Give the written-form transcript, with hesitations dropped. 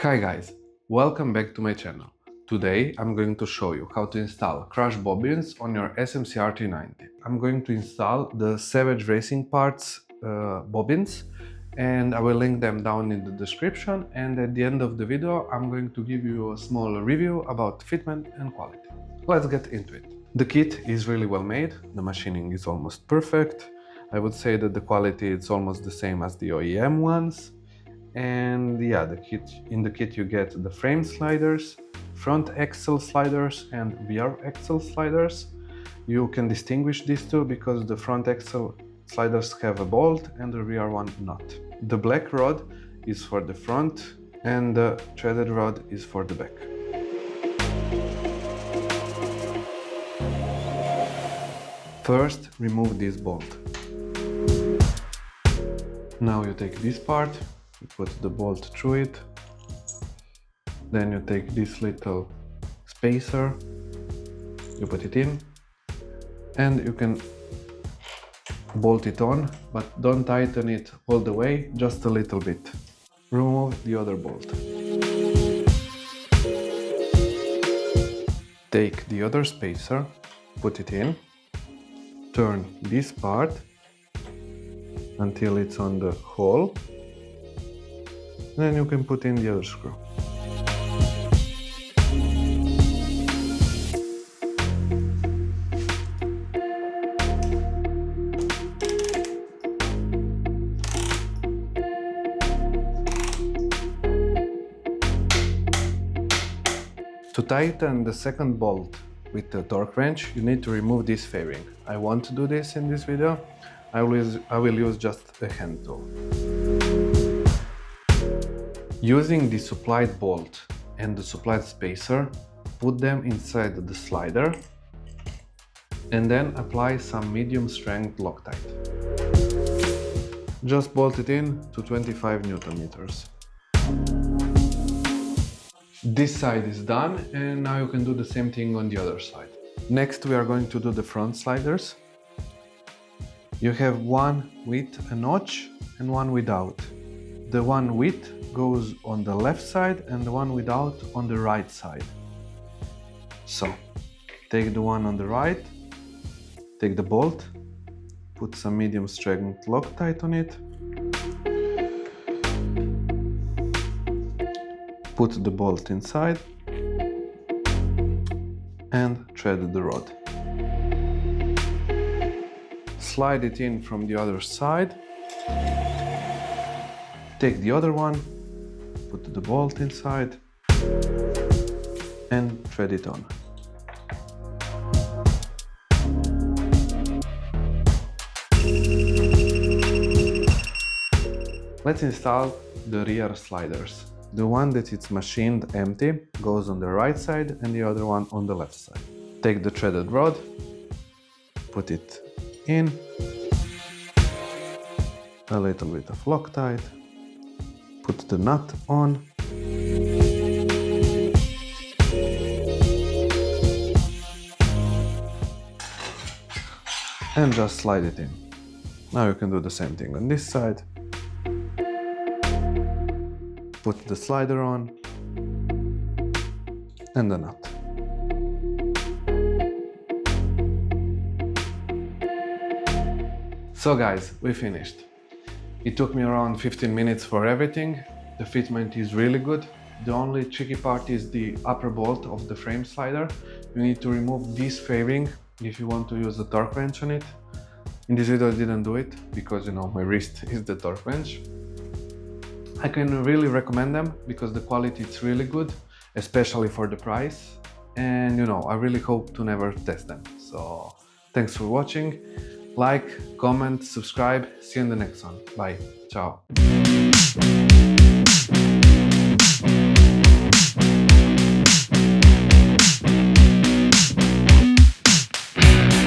Hi guys, welcome back to my channel. Today I'm going to show you how to install crash bobbins on your SMC R 390. I'm going to install the Savage Racing Parts bobbins and I will link them down in the description, and at the end of the video I'm going to give you a small review about fitment and quality. Let's get into it. The kit is really well made, the machining is almost perfect. I would say that the quality is almost the same as the OEM ones. And yeah, in the kit you get the frame sliders, front axle sliders and rear axle sliders. You can distinguish these two because the front axle sliders have a bolt and the rear one not. The black rod is for the front and the threaded rod is for the back. First, remove this bolt. Now you take this part, you put the bolt through it, then you take this little spacer, you put it in, and you can bolt it on, but don't tighten it all the way, just a little bit. Remove the other bolt. Take the other spacer, put it in, turn this part until it's on the hole. Then you can put in the other screw. To tighten the second bolt with the torque wrench, you need to remove this fairing. I want to do this in this video. I will use just a hand tool. Using the supplied bolt and the supplied spacer, put them inside the slider and then apply some medium strength Loctite. Just bolt it in to 25 Newton meters. This side is done and now you can do the same thing on the other side. Next we are going to do the front sliders. You have one with a notch and one without. The one with goes on the left side and the one without on the right side. So, take the one on the right, take the bolt, put some medium strength Loctite on it, put the bolt inside and thread the rod. Slide it in from the other side. Take the other one, put the bolt inside and thread it on. Let's install the rear sliders. The one that is machined empty goes on the right side and the other one on the left side. Take the threaded rod, put it in, a little bit of Loctite, put the nut on, and just slide it in. Now you can do the same thing on this side. Put the slider on and the nut. So guys, we finished. It took me around 15 minutes for everything. The fitment is really good. The only tricky part is the upper bolt of the frame slider. You need to remove this fairing if you want to use the torque wrench on it. In this video I didn't do it because my wrist is the torque wrench. I can really recommend them because the quality is really good, especially for the price. And I really hope to never test them. So thanks for watching. Like, comment, subscribe. See you in the next one. Bye. Ciao.